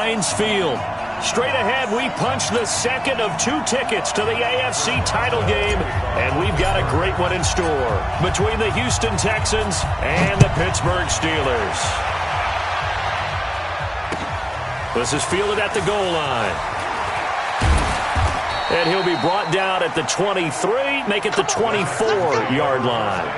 Heinz Field. Straight ahead, we punch the second of 2 tickets to the AFC title game, and we've got a great one in store between the Houston Texans and the Pittsburgh Steelers. This is fielded at the goal line. And he'll be brought down at the 23, make it the 24-yard line.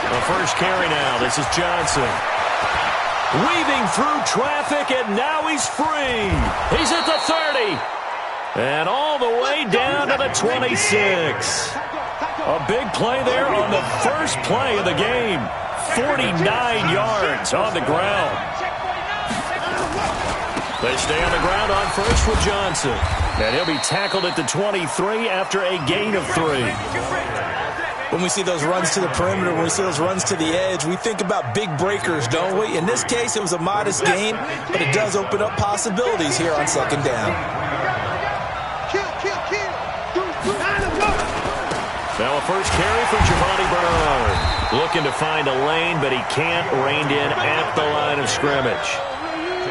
The first carry now. This is Johnson. Weaving through traffic, and now he's free. He's at the 30. And all the way down to the 26. A big play there on the first play of the game. 49 yards on the ground. They stay on the ground on first with Johnson. And he'll be tackled at the 23 after a gain of 3. When we see those runs to the perimeter, when we see those runs to the edge, we think about big breakers, don't we? In this case, it was a modest gain, but it does open up possibilities here on second down. Now a first carry for Giovanni Bernard. Looking to find a lane, but he can't. Reined in at the line of scrimmage.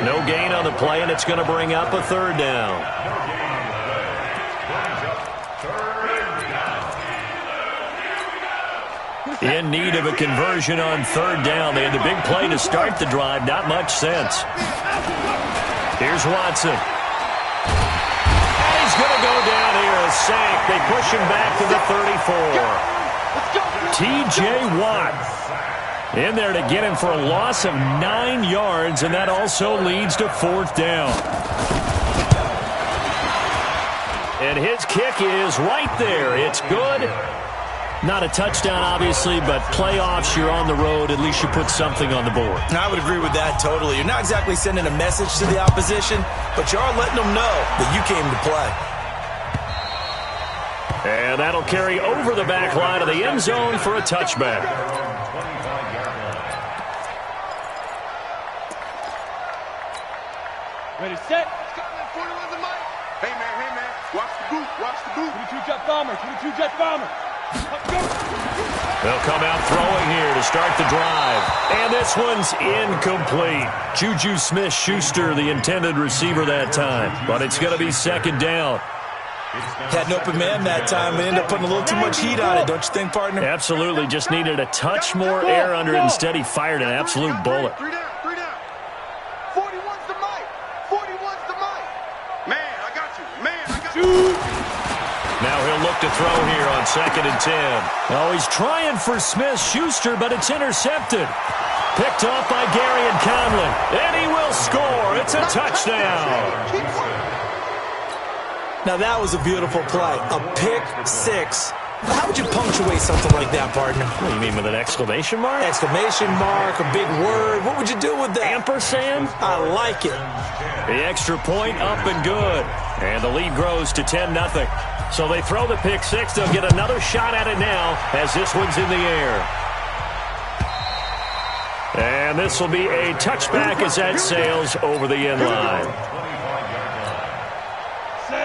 No gain on the play, and it's going to bring up a third down. In need of a conversion on third down. They had the big play to start the drive. Not much sense. Here's Watson. And he's going to go down here. A sack. They push him back to the 34. T.J. Watt in there to get him for a loss of 9 yards, and that also leads to fourth down. And his kick is right there. It's good. Not a touchdown, obviously, but playoffs, you're on the road. At least you put something on the board. I would agree with that totally. You're not exactly sending a message to the opposition, but you are letting them know that you came to play. And that'll carry over the back line of the end zone for a touchback. Ready, set. Hey, man. Watch the boot. 22 jet bomber. 22 jet bomber. They'll come out throwing here to start the drive. And this one's incomplete. Juju Smith-Schuster, the intended receiver that time. But it's going to be second down. Had an open man that time. They ended up putting a little too much heat on it, don't you think, partner? Absolutely. Just needed a touch more air under it. Instead, he fired an absolute bullet. 3 down. 41's the mic. Man, I got you. Now he'll look to throw here on 2nd and 10. Oh, he's trying for Smith-Schuster, but it's intercepted. Picked off by Gary and Conley. And he will score. It's a touchdown. Now that was a beautiful play. A pick six. How would you punctuate something like that, partner? What do you mean, with an exclamation mark? Exclamation mark, a big word. What would you do with that? Ampersand? I like it. The extra point up and good. And the lead grows to 10-0. So they throw the pick six. They'll get another shot at it now as this one's in the air. And this will be a touchback as that sails over the end line.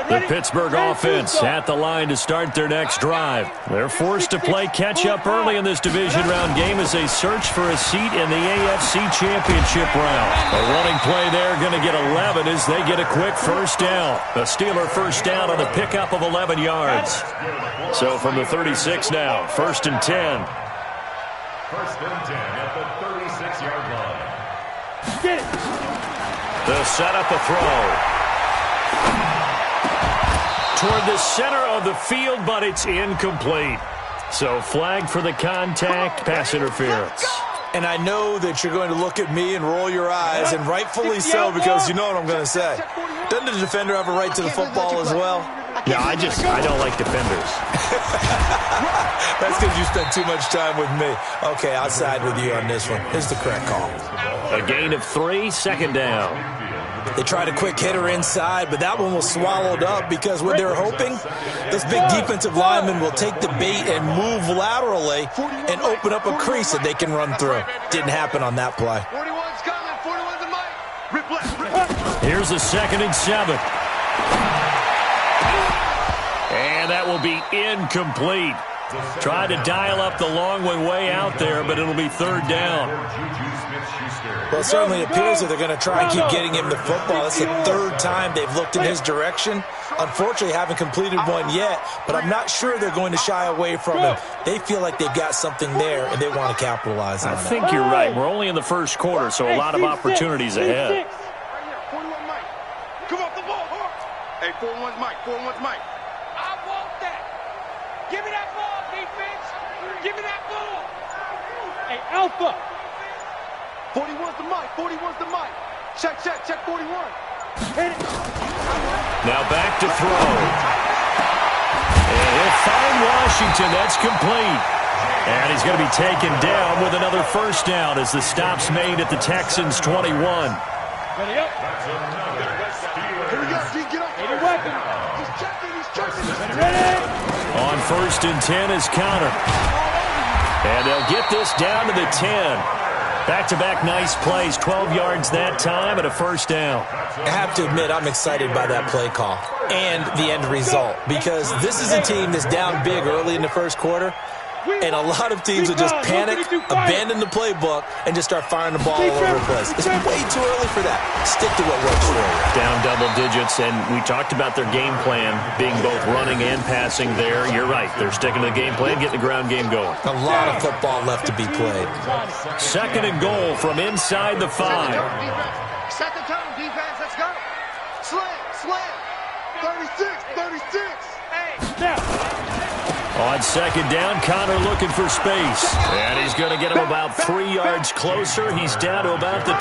The Pittsburgh offense at the line to start their next drive. They're forced to play catch-up early in this division round game as they search for a seat in the AFC Championship round. A running play there, going to get 11 as they get a quick first down. A Steeler first down on a pickup of 11 yards. So from the 36 now, 1st and 10. 1st and 10 at the 36-yard line. Get it. The setup, a throw. Toward the center of the field, but it's incomplete. So flag for the contact, pass interference. And I know that you're going to look at me and roll your eyes, and rightfully so, because you know what I'm going to say. Doesn't the defender have a right to the football as well? Yeah, I don't like defenders. That's because you spent too much time with me. Okay, I'll side with you on this one. It's the correct call. A gain of 3, 2nd down. They tried a quick hitter inside, but that one was swallowed up because what they're hoping, those big defensive linemen will take the bait and move laterally and open up a crease that they can run through. Didn't happen on that play. 41's coming. 41's a mic. Rip left. Here's a 2nd and 7. And that will be incomplete. Tried to dial up the long one way out there, but it'll be 3rd down. Well, it certainly appears that they're going to try and keep getting him the football. That's the 3rd time they've looked in his direction. Unfortunately, haven't completed one yet, but I'm not sure they're going to shy away from him. They feel like they've got something there, and they want to capitalize on it. I think you're right. We're only in the 1st quarter, so a lot of opportunities ahead. 41 Mike. Come off the ball. Hey, 41's Mike. 41's Mike. I want that. Give me that ball, defense. Give me that ball. Hey, Alpha. 41's the mic. 41's the mic. Check 41. Hit it. Now back to throw. And he'll find Washington. That's complete. And he's going to be taken down with another 1st down as the stop's made at the Texans' 21. Ready up. Here we go. G, get up. Hit your weapon. He's checking. Ready. On 1st and 10 is Connor. And they'll get this down to the 10. Back-to-back nice plays, 12 yards that time and a 1st down. I have to admit, I'm excited by that play call and the end result because this is a team that's down big early in the 1st quarter, and a lot of teams will just panic, abandon the playbook, and just start firing the ball all over the place. It's way too early for that. Stick to what works for you. Down double digits, and we talked about their game plan being both running and passing there. You're right. They're sticking to the game plan, getting the ground game going. A lot of football left to be played. 2nd and goal from inside the 5. Second time, defense. Let's go. Slam. 36. Hey, now. On 2nd down, Connor looking for space. And he's going to get him about 3 yards closer. He's down to about the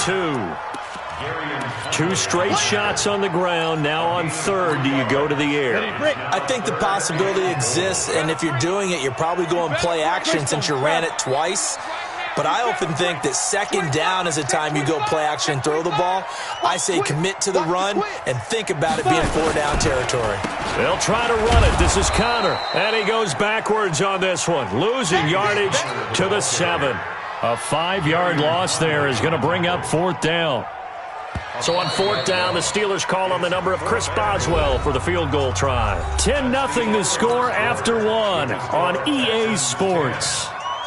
2. 2 straight shots on the ground. Now on 3rd, do you go to the air? I think the possibility exists, and if you're doing it, you're probably going play action since you ran it twice. But I often think that 2nd down is a time you go play action and throw the ball. I say commit to the run and think about it being 4-down territory. They'll try to run it. This is Connor. And he goes backwards on this one, losing yardage to the 7. A 5-yard loss there is going to bring up 4th down. So on 4th down, the Steelers call on the number of Chris Boswell for the field goal try. 10-0 the score after 1 on EA Sports.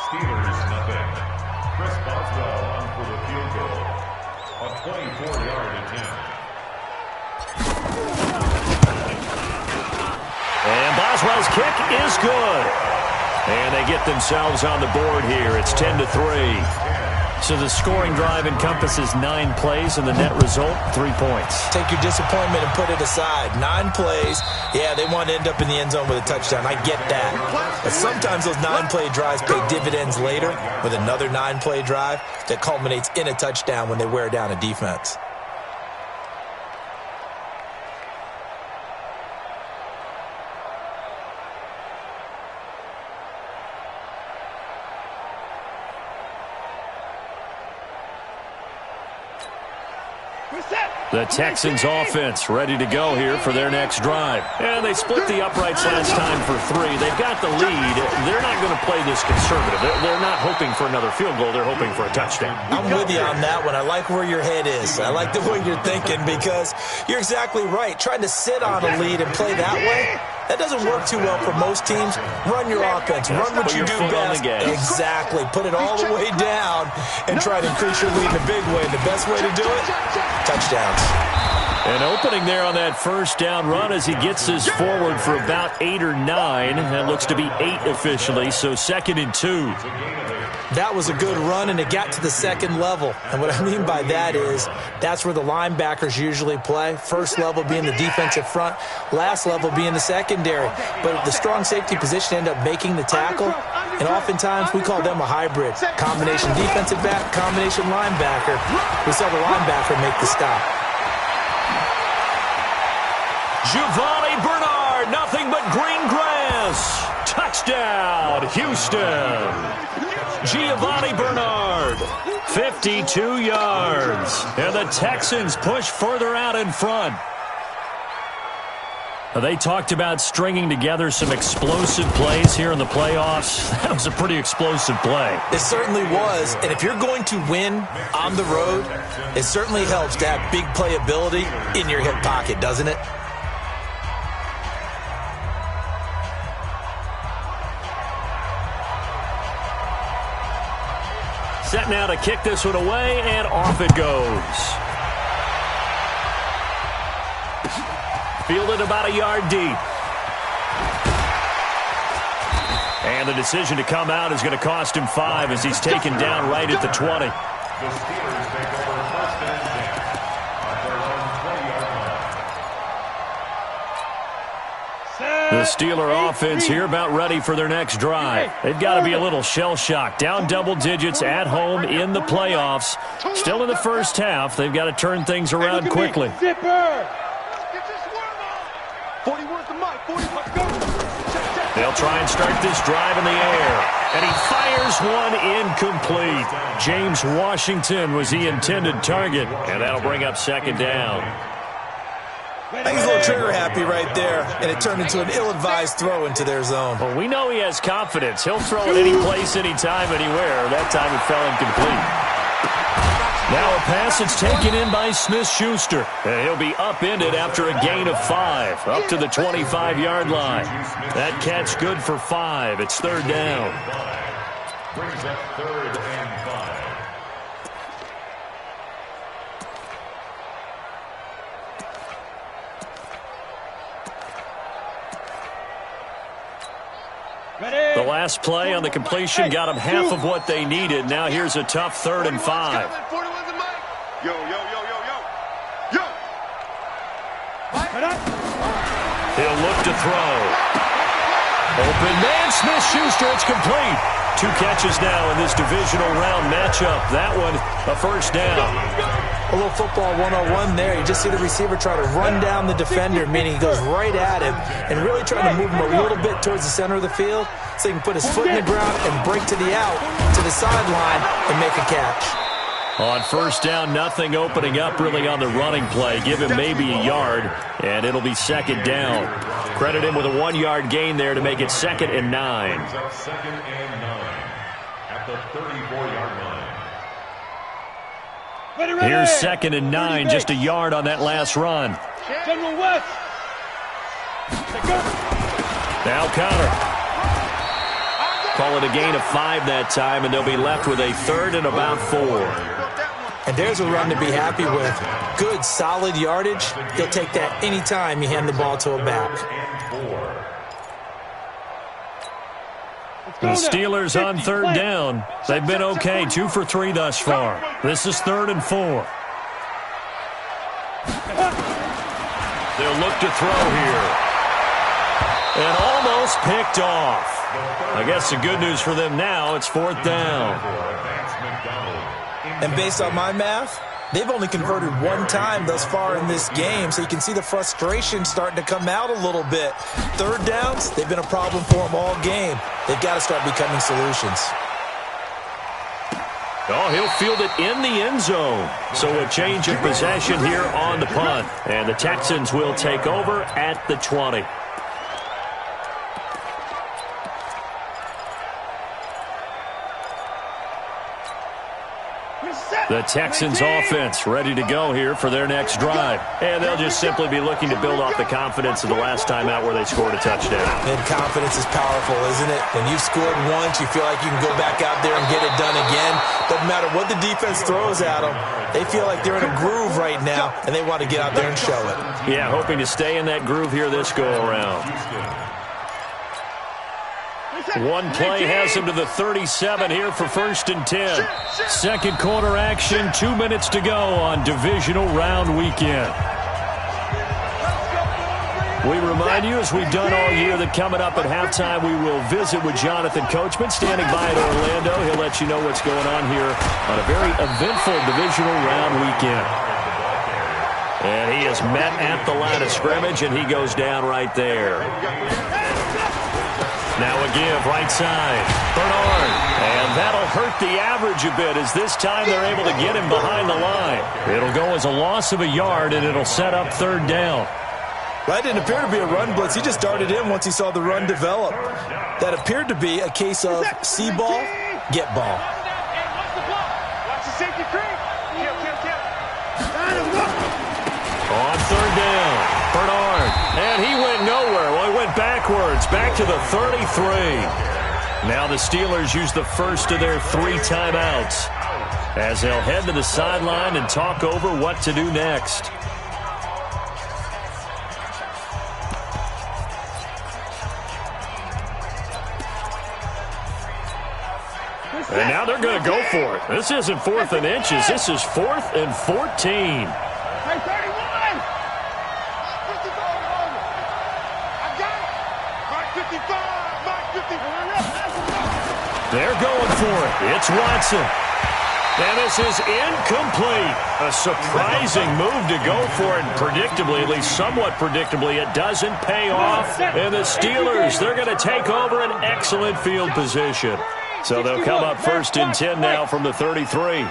Steelers nothing. Chris Boswell on for the field goal. A 24-yard attempt. And Boswell's kick is good. And they get themselves on the board here. It's 10-3. So the scoring drive encompasses 9 plays, and the net result, 3 points. Take your disappointment and put it aside. 9 plays. Yeah, they want to end up in the end zone with a touchdown. I get that. But sometimes those 9-play drives pay dividends later with another 9-play drive that culminates in a touchdown when they wear down a defense. The Texans offense ready to go here for their next drive. And they split the uprights last time for 3. They've got the lead. They're not going to play this conservative. They're not hoping for another field goal. They're hoping for a touchdown. I'm with you on that one. I like where your head is. I like the way you're thinking because you're exactly right. Trying to sit on a lead and play that way, that doesn't work too well for most teams. Run your offense. Run what you do best. Exactly. Put it all the way down and try to increase your lead in a big way. And the best way to do it, touchdowns. An opening there on that 1st down run as he gets us forward for about 8 or 9. That looks to be 8 officially, so 2nd and 2. That was a good run, and it got to the 2nd level. And what I mean by that is that's where the linebackers usually play. First level being the defensive front, last level being the secondary. But the strong safety position ended up making the tackle, and oftentimes we call them a hybrid. Combination defensive back, combination linebacker. We saw the linebacker make the stop. Giovanni Bernard, nothing but green grass. Touchdown, Houston. Giovanni Bernard. 52 yards. And the Texans push further out in front. They talked about stringing together some explosive plays here in the playoffs. That was a pretty explosive play. It certainly was. And if you're going to win on the road, it certainly helps to have big playability in your hip pocket, doesn't it? Set now to kick this one away, and off it goes. Fielded about a yard deep. And the decision to come out is going to cost him 5 as he's taken down right at the 20. The Steelers take over first and 10 at their own 20-yard line. The Steeler offense here about ready for their next drive. They've got to be a little shell-shocked. Down double digits at home in the playoffs. Still in the first half. They've got to turn things around quickly. They'll try and start this drive in the air. And he fires one incomplete. James Washington was the intended target. And that'll bring up second down. I think he's a little trigger happy right there. And it turned into an ill-advised throw into their zone. Well, we know he has confidence. He'll throw it any place, anytime, anywhere. That time it fell incomplete. Now a pass that's taken in by Smith-Schuster. And he'll be upended after a gain of 5, up to the 25-yard line. That catch good for 5. It's third down. Brings up third and 5. The last play on the completion got them half of what they needed. Now here's a tough third and 5. Yo, yo, yo, yo, yo. Yo. He'll look to throw. Open man, Smith-Schuster, it's complete. 2 catches now in this divisional round matchup. That one, a first down. A little football 101 there. You just see the receiver try to run down the defender, meaning he goes right at him and really trying to move him a little bit towards the center of the field so he can put his foot in the ground and break to the out, to the sideline, and make a catch. On first down, nothing opening up really on the running play. Give him maybe a yard, and it'll be second down. Credit him with a 1-yard gain there to make it second and 9. Brings up second and 9 at the 34-yard line. Here's second and 9, just a yard on that last run. General West. Now Connor. Call it a gain of 5 that time, and they'll be left with a third and about 4. And there's a run to be happy with. Good, solid yardage. He'll take that anytime you hand the ball to a back. The Steelers on third down. They've been okay, 2 for 3 thus far. This is third and 4. They'll look to throw here. And almost picked off. I guess the good news for them now, it's fourth down. And based on my math, they've only converted 1 time thus far in this game, so you can see the frustration starting to come out a little bit. Third downs, they've been a problem for them all game. They've got to start becoming solutions. Oh, he'll field it in the end zone. So a change of possession here on the punt. And the Texans will take over at the 20. The Texans offense ready to go here for their next drive. And they'll just simply be looking to build off the confidence of the last time out where they scored a touchdown. And confidence is powerful, isn't it? When you've scored once, you feel like you can go back out there and get it done again. Doesn't matter what the defense throws at them. They feel like they're in a groove right now, and they want to get out there and show it. Yeah, hoping to stay in that groove here this go-around. One play has him to the 37 here for first and 10. Second quarter action, 2 minutes to go on divisional round weekend. We remind you, as we've done all year, that coming up at halftime, we will visit with Jonathan Coachman, standing by at Orlando. He'll let you know what's going on here on a very eventful divisional round weekend. And he is met at the line of scrimmage, and he goes down right there. Now a give, right side. Bernard. And that'll hurt the average a bit as this time they're able to get him behind the line. It'll go as a loss of a yard, and it'll set up third down. That didn't appear to be a run blitz. He just darted in once he saw the run develop. That appered to be a case of see ball, get ball. Watch the safety creep. Kill. On third down, Bernard. And he went nowhere. Well, he went backwards, back to the 33. Now the Steelers use the first of their 3 timeouts as they'll head to the sideline and talk over what to do next. And now they're going to go for it. This isn't 4th and inches. This is 4th and 14. Hey, 31! I got it! Mark 55! Mark 55! They're going for it. It's Watson. And this is incomplete. A surprising move to go for it. And predictably, at least somewhat predictably, it doesn't pay off. And the Steelers, they're going to take over an excellent field position. So they'll come up 1st and 10 now from the 33. Bang,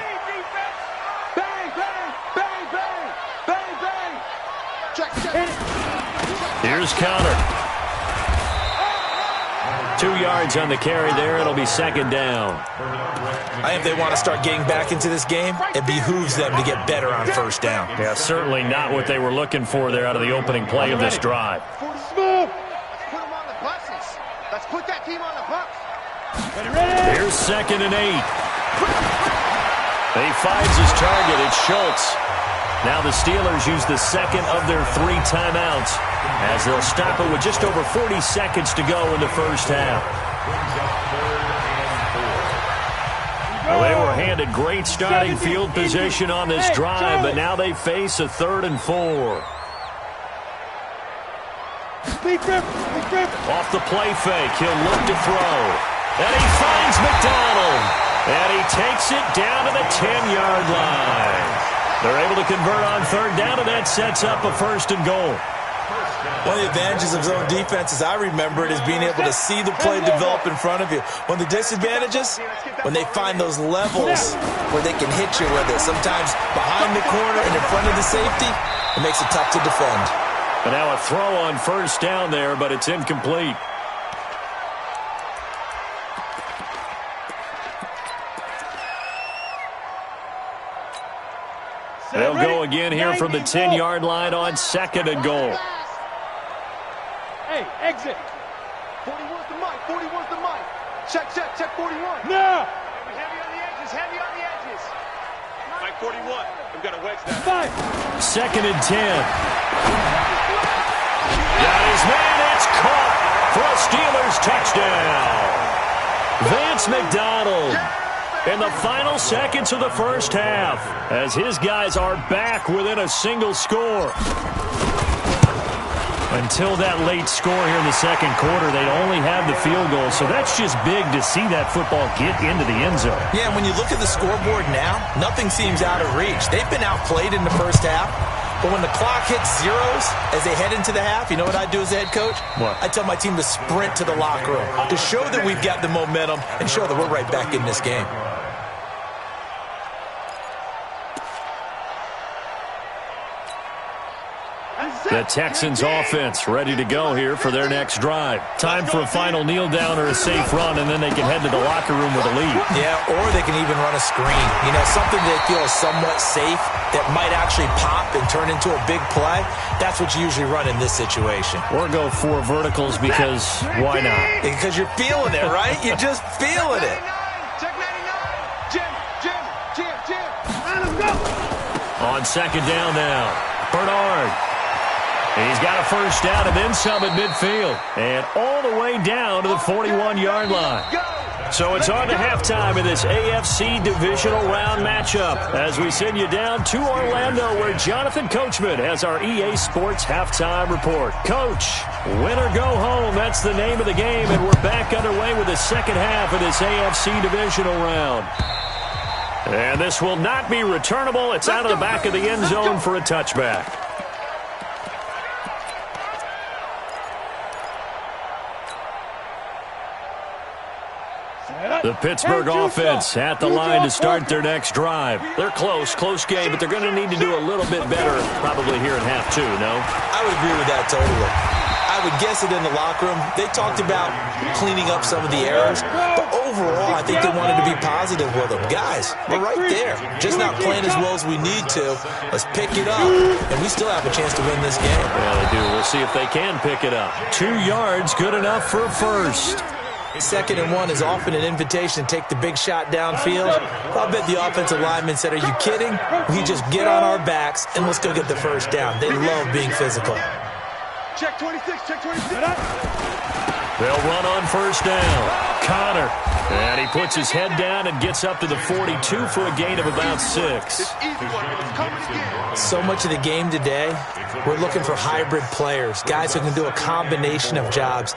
bang, bang, bang, bang, bang. Check. Here's Connor. 2 yards on the carry there. It'll be 2nd down. I think if they want to start getting back into this game, it behooves them to get better on 1st down. Yeah, certainly not what they were looking for there out of the opening play of this drive. Smooth. Let's put them on the buses. Let's put that team on the bus. Here's 2nd and 8. He finds his target. It's Schultz. Now the Steelers use the 2nd of their 3 timeouts as they'll stop it with just over 40 seconds to go in the first half. Well, they were handed great starting field position on this drive, but now they face a 3rd and 4. Off the play fake, he'll look to throw. And he finds McDonald. And he takes it down to the 10-yard line. They're able to convert on 3rd down, and that sets up a 1st and goal. One of the advantages of zone defense, as I remember it, is being able to see the play develop in front of you. One of the disadvantages, when they find those levels where they can hit you with it. Sometimes behind the corner and in front of the safety, it makes it tough to defend. And now a throw on 1st down there, but it's incomplete. They'll go again here from the 10-yard line on 2nd and goal. Hey, exit. 41's the mic. 41's the mic. Check 41. No. Heavy on the edges. Mike 41. We've got a wedge now. 2nd and 10. Got his man. It's caught for a Steelers touchdown. Vance McDonald. In the final seconds of the first half, as his guys are back within a single score. Until that late score here in the 2nd quarter, they'd only have the field goal, so that's just big to see that football get into the end zone. Yeah, and when you look at the scoreboard now, nothing seems out of reach. They've been outplayed in the first half, but when the clock hits zeros as they head into the half, you know what I do as a head coach? What? I tell my team to sprint to the locker room to show that we've got the momentum and show that we're right back in this game. The Texans offense ready to go here for their next drive. Time for a final kneel down or a safe run, and then they can head to the locker room with a lead. Yeah, or they can even run a screen. You know, something they feel is somewhat safe that might actually pop and turn into a big play. That's what you usually run in this situation. Or go 4 verticals because why not? Because you're feeling it, right? You're just feeling it. Check 99. Jim. Let's go. On 2nd down now, Bernard. He's got a first down and then some at midfield. And all the way down to the 41-yard line. So it's on to halftime in this AFC divisional round matchup as we send you down to Orlando where Jonathan Coachman has our EA Sports halftime report. Coach, win or go home, that's the name of the game, and we're back underway with the second half of this AFC divisional round. And this will not be returnable. It's out of the back of the end zone for a touchback. The Pittsburgh offense at the line to start their next drive. They're close game, but they're going to need to do a little bit better probably here in half 2, no? I would agree with that totally. I would guess it in the locker room. They talked about cleaning up some of the errors, but overall, I think they wanted to be positive with them. Guys, we're right there. Just not playing as well as we need to. Let's pick it up, and we still have a chance to win this game. Yeah, they do. We'll see if they can pick it up. 2 yards, good enough for a first. 2nd and 1 is often an invitation to take the big shot downfield. I'll bet the offensive lineman said, are you kidding? We just get on our backs, and let's go get the first down. They love being physical. Check 26, check 26. They'll run on first down. Connor. And he puts his head down and gets up to the 42 for a gain of about 6. So much of the game today, we're looking for hybrid players, guys who can do a combination of jobs.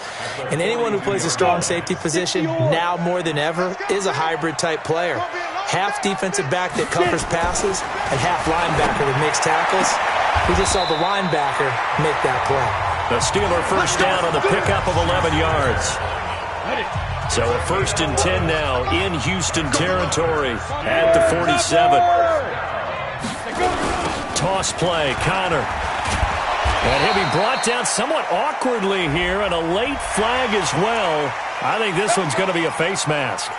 And anyone who plays a strong safety position, now more than ever, is a hybrid-type player. Half defensive back that covers passes and half linebacker that makes tackles. We just saw the linebacker make that play. The Steeler first down on the pickup of 11 yards. So a 1st and 10 now in Houston territory at the 47. Toss play, Connor. And he'll be brought down somewhat awkwardly here, and a late flag as well. I think this one's going to be a face mask.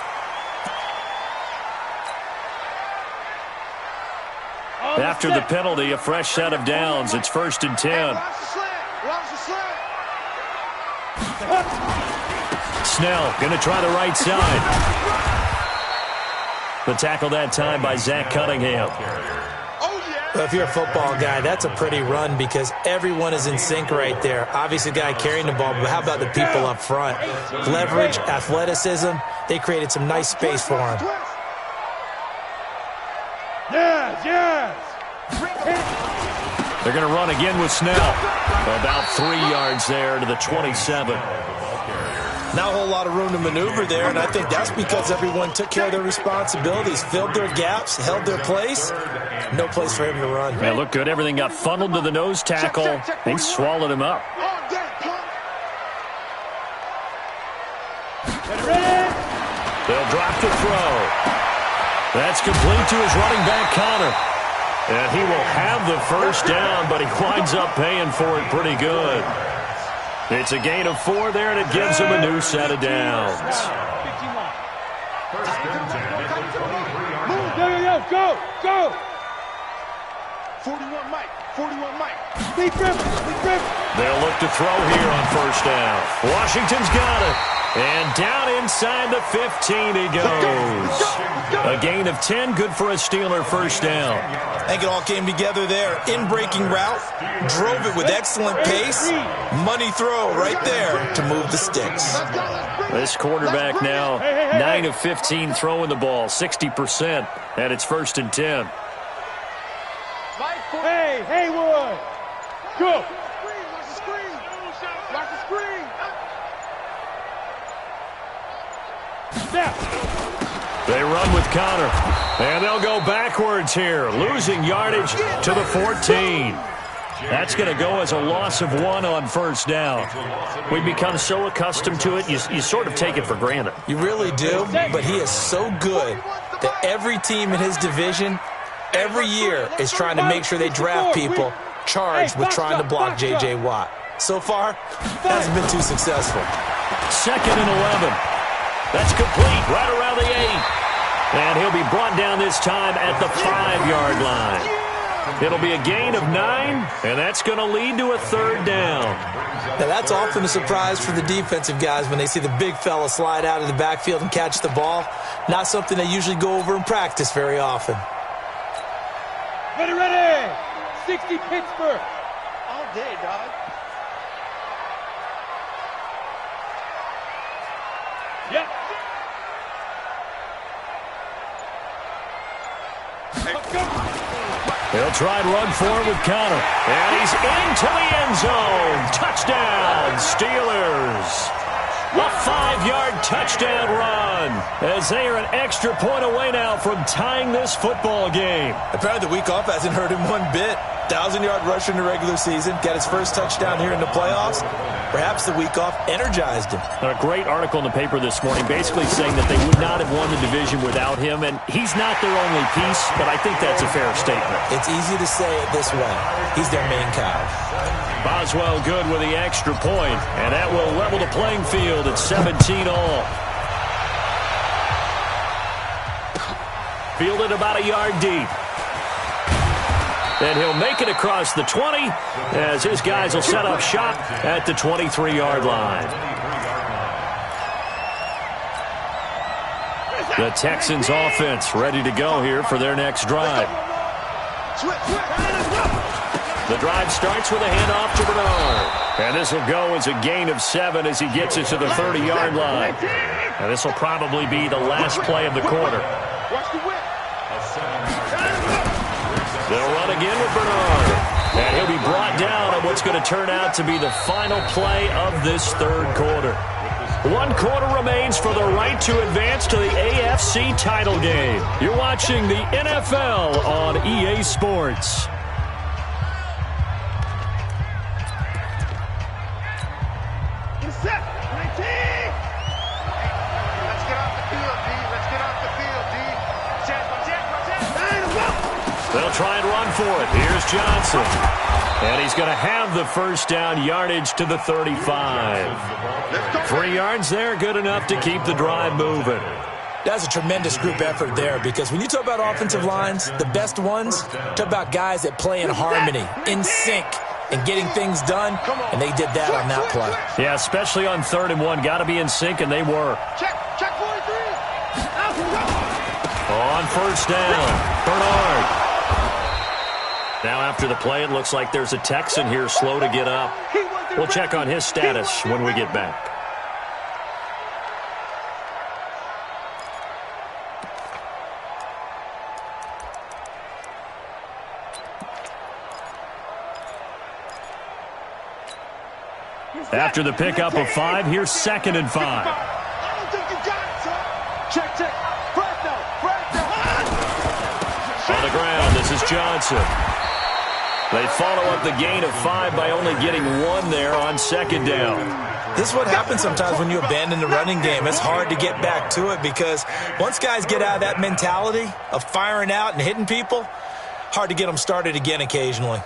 After the penalty, a fresh set of downs. It's 1st and 10. Snell going to try the right side. The tackle that time by Zach Cunningham. Well, if you're a football guy, that's a pretty run because everyone is in sync right there. Obviously, the guy carrying the ball, but how about the people up front? Leverage, athleticism, they created some nice space for him. Yes. They're going to run again with Snell. About 3 yards there to the 27. Not a whole lot of room to maneuver there, and I think that's because everyone took care of their responsibilities, filled their gaps, held their place. No place for him to run. Yeah, look good. Everything got funneled to the nose tackle. They swallowed him up. They'll drop the throw. That's complete to his running back, Connor. And he will have the first down, but he winds up paying for it pretty good. It's a gain of 4 there, and it gives him a new set of downs. Go! 41 Mike. They'll look to throw here on first down. Washington's got it. And down inside the 15 he goes. A gain of 10, good for a Steeler first down. I think it all came together there. In-breaking route, drove it with excellent pace. Money throw right there to move the sticks. This quarterback now, 9 of 15 throwing the ball, 60%, and it's 1st and 10. Hey, Haywood! Go! Watch the screen! They run with Connor, and they'll go backwards here, losing yardage to the 14. That's going to go as a loss of 1 on first down. We've become so accustomed to it, you sort of take it for granted. You really do, but he is so good that every team in his division, every year, is trying to make sure they draft people charged with trying to block J.J. Watt. So far, hasn't been too successful. 2nd and 11. That's complete right around the 8. And he'll be brought down this time at the 5-yard line. It'll be a gain of 9, and that's going to lead to a 3rd down. Now, that's often a surprise for the defensive guys when they see the big fella slide out of the backfield and catch the ball. Not something they usually go over in practice very often. Ready! 60 Pittsburgh. All day, dog. Yep. They'll try and run forward with Connor. And he's into the end zone. Touchdown, Steelers. A 5-yard touchdown run as they are an extra point away now from tying this football game. Apparently the week off hasn't hurt him one bit. 1,000-yard rusher in the regular season, got his first touchdown here in the playoffs. Perhaps the week off energized him. A great article in the paper this morning basically saying that they would not have won the division without him, and he's not their only piece, but I think that's a fair statement. It's easy to say it this way. He's their main cow. Boswell good with the extra point, and that will level the playing field at 17 all. Fielded about a yard deep. And he'll make it across the 20 as his guys will set up shop at the 23-yard line. The Texans offense ready to go here for their next drive. The drive starts with a handoff to Bernard. And this will go as a gain of 7 as he gets it to the 30-yard line. And this will probably be the last play of the quarter. They'll run again with Bernard. And he'll be brought down on what's going to turn out to be the final play of this third quarter. 1 quarter remains for the right to advance to the AFC title game. You're watching the NFL on EA Sports. They'll try and run for it. Here's Johnson. And he's going to have the first down yardage to the 35. 3 yards there, good enough to keep the drive moving. That's a tremendous group effort there because when you talk about offensive lines, the best ones, talk about guys that play in harmony, in sync, and getting things done, and they did that on that play. Yeah, especially on 3rd and 1. Got to be in sync, and they were. Check 43. On first down, Bernard. Now after the play, it looks like there's a Texan here slow to get up. We'll check on his status when we get back. After the pickup of 5, here's 2nd and 5. I don't think you got it, son. Check. On the ground, this is Johnson. They follow up the gain of 5 by only getting 1 there on 2nd down. This is what happens sometimes when you abandon the running game. It's hard to get back to it because once guys get out of that mentality of firing out and hitting people, hard to get them started again occasionally.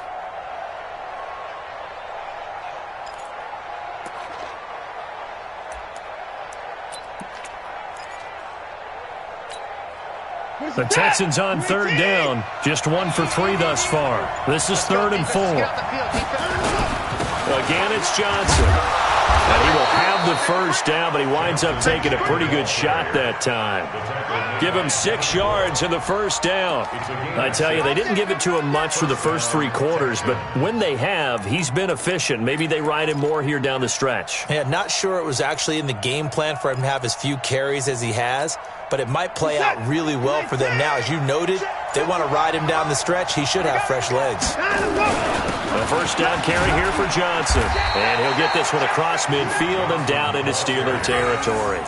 The Texans on 3rd down. Just 1 for 3 thus far. This is 3rd and 4. Again, it's Johnson. And he will have the first down, but he winds up taking a pretty good shot that time. Give him 6 yards in the first down. I tell you, they didn't give it to him much for the first 3 quarters, but when they have, he's been efficient. Maybe they ride him more here down the stretch. Yeah, not sure it was actually in the game plan for him to have as few carries as he has, but it might play out really well for them now. As you noted, if they want to ride him down the stretch, he should have fresh legs. The first down carry here for Johnson. And he'll get this one across midfield and down into Steeler territory.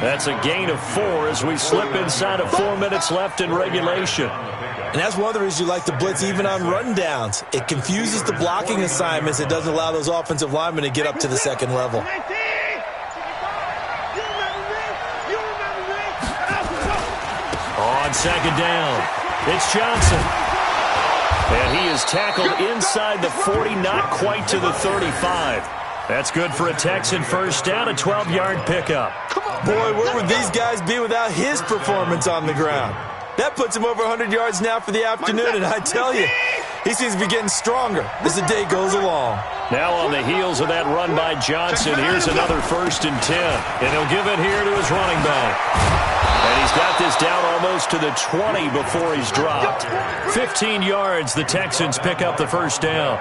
That's a gain of 4 as we slip inside of 4 minutes left in regulation. And that's one of the reasons you like to blitz even on rundowns. It confuses the blocking assignments. It doesn't allow those offensive linemen to get up to the second level. On 2nd down, it's Johnson. And he is tackled inside the 40, not quite to the 35. That's good for a Texan first down, a 12-yard pickup. Boy, where would these guys be without his performance on the ground? That puts him over 100 yards now for the afternoon, and I tell you, he seems to be getting stronger as the day goes along. Now on the heels of that run by Johnson, here's another 1st and 10. And he'll give it here to his running back. And he's got this down almost to the 20 before he's dropped. 15 yards, the Texans pick up the first down.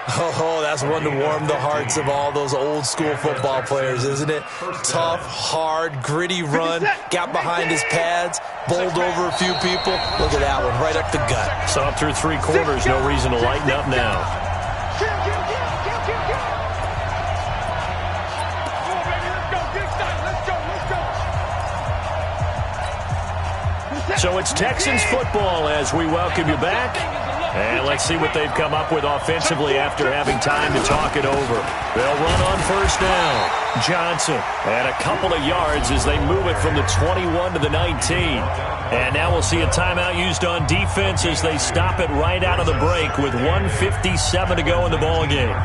Oh, that's one to warm the hearts of all those old-school football players, isn't it? Tough, hard, gritty run, got behind his pads, bowled over a few people. Look at that one, right up the gut. So up through 3 quarters, no reason to lighten up now. So it's Texans football as we welcome you back. And let's see what they've come up with offensively after having time to talk it over. They'll run on first down. Johnson, and a couple of yards as they move it from the 21 to the 19. And now we'll see a timeout used on defense as they stop it right out of the break with 1:57 to go in the ballgame.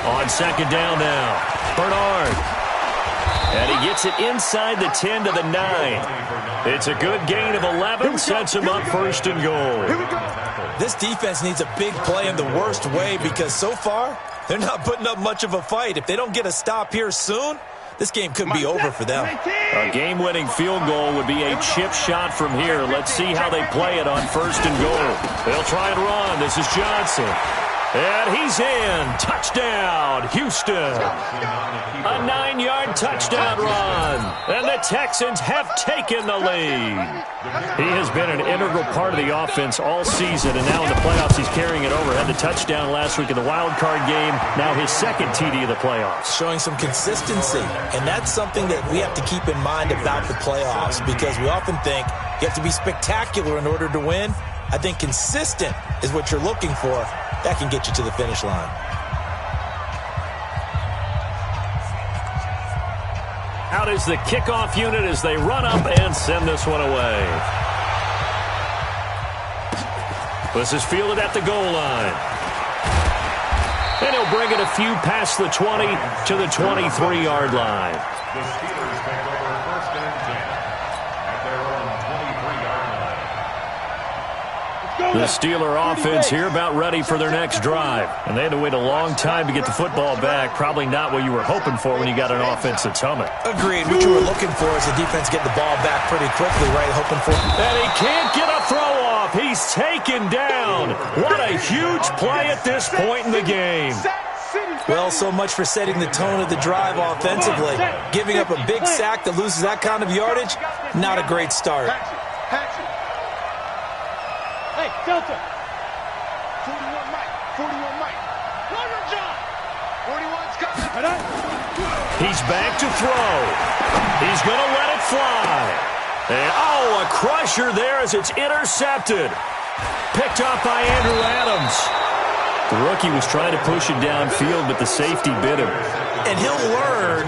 On second down now, Bernard. And he gets it inside the 10 to the 9. It's a good gain of 11, sets him up first and goal. This defense needs a big play in the worst way because so far, they're not putting up much of a fight. If they don't get a stop here soon, this game could be over for them. A game-winning field goal would be a chip shot from here. Let's see how they play it on first and goal. They'll try and run. This is Johnson. And he's in. Touchdown, Houston. A 9-yard touchdown run. And the Texans have taken the lead. He has been an integral part of the offense all season, and now in the playoffs he's carrying it over. Had the touchdown last week in the wild card game. Now his second TD of the playoffs. Showing some consistency, and that's something that we have to keep in mind about the playoffs because we often think you have to be spectacular in order to win. I think consistent is what you're looking for. That can get you to the finish line. Out is the kickoff unit as they run up and send this one away. This is fielded at the goal line. And he'll bring it a few past the 20 to the 23-yard line. The Steelers take over first and 10 at their own 23-yard line. The Steeler offense here about ready for their next drive. And they had to wait a long time to get the football back. Probably not what you were hoping for when you got an offense that's humming. Agreed. What you were looking for is the defense getting the ball back pretty quickly, right? Hoping for. And he can't get a throw off. He's taken down. What a huge play at this point in the game. Well, so much for setting the tone of the drive offensively. Giving up a big sack that loses that kind of yardage, not a great start. Hey, Delta. 41 Mike. 41 Mike. Roger John. 41's coming. He's back to throw. He's going to let it fly. And, oh, a crusher there as it's intercepted. Picked off by Andrew Adams. The rookie was trying to push it downfield, but the safety bit him. And he'll learn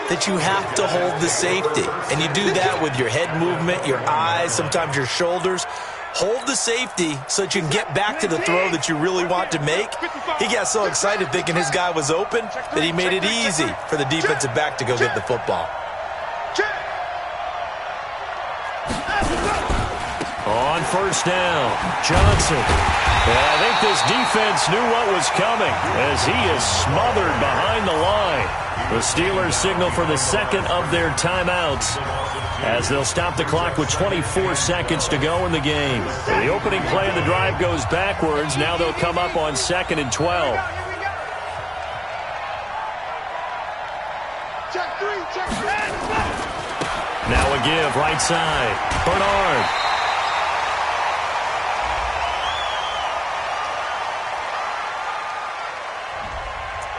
that you have to hold the safety. And you do that with your head movement, your eyes, sometimes your shoulders. Hold the safety so that you can get back to the throw that you really want to make. He got so excited thinking his guy was open that he made it easy for the defensive back to go get the football. On first down, Johnson. And I think this defense knew what was coming as he is smothered behind the line. The Steelers signal for the second of their timeouts as they'll stop the clock with 24 seconds to go in the game. The opening play of the drive goes backwards. Now they'll come up on 2nd and 12. Now a give right side. Bernard.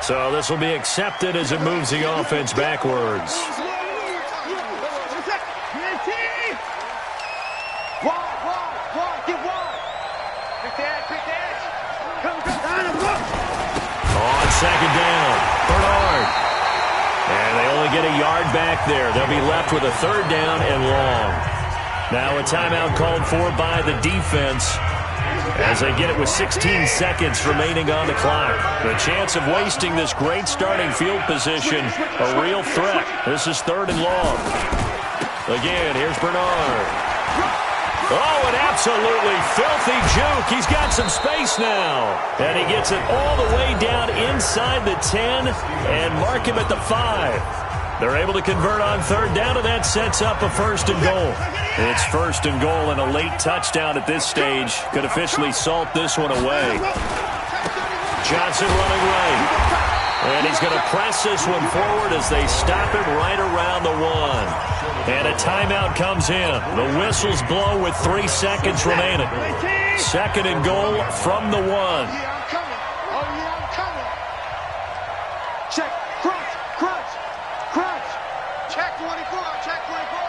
So this will be accepted as it moves the offense backwards. On second down, Bernard. And they only get a yard back there. They'll be left with a third down and long. Now a timeout called for by the defense as they get it with 16 seconds remaining on the clock. The chance of wasting this great starting field position, a real threat. This is 3rd and long. Again, here's Bernard. Oh, an absolutely filthy juke. He's got some space now. And he gets it all the way down inside the 10 and mark him at the 5. They're able to convert on 3rd down, and that sets up a 1st and goal. It's 1st and goal, and a late touchdown at this stage could officially salt this one away. Johnson running right. And he's going to press this one forward as they stop it right around the 1. And a timeout comes in. The whistles blow with 3 seconds remaining. 2nd and goal from the 1. Yeah, I'm coming. Oh, yeah, I'm coming. Check. Crunch. Crunch. Crunch. Check 24. Check 24.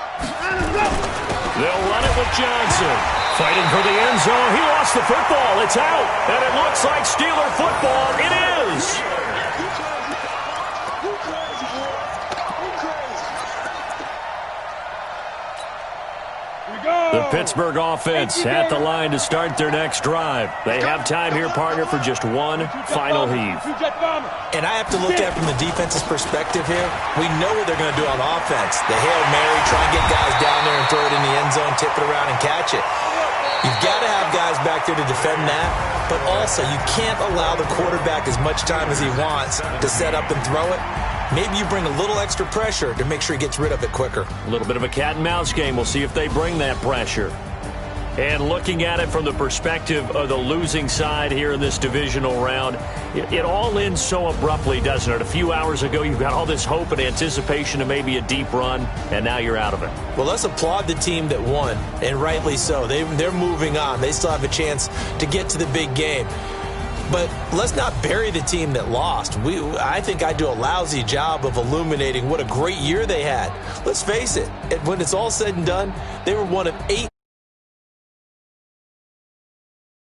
They'll run it with Johnson. Fighting for the end zone. He lost the football. It's out. And it looks like Steeler football. It is. The Pittsburgh offense at the line to start their next drive. They have time here, partner, for just one final heave. And I have to look at it from the defense's perspective here. We know what they're going to do on offense. The Hail Mary, try and get guys down there and throw it in the end zone, tip it around and catch it. You've got to have guys back there to defend that, but also you can't allow the quarterback as much time as he wants to set up and throw it. Maybe you bring a little extra pressure to make sure he gets rid of it quicker. A little bit of a cat and mouse game. We'll see if they bring that pressure. And looking at it from the perspective of the losing side here in this divisional round, it all ends so abruptly, doesn't it? A few hours ago, you've got all this hope and anticipation of maybe a deep run, and now you're out of it. Well, let's applaud the team that won, and rightly so. They're moving on. They still have a chance to get to the big game. But let's not bury the team that lost. I think I do a lousy job of illuminating what a great year they had. Let's face it, when it's all said and done, they were one of 8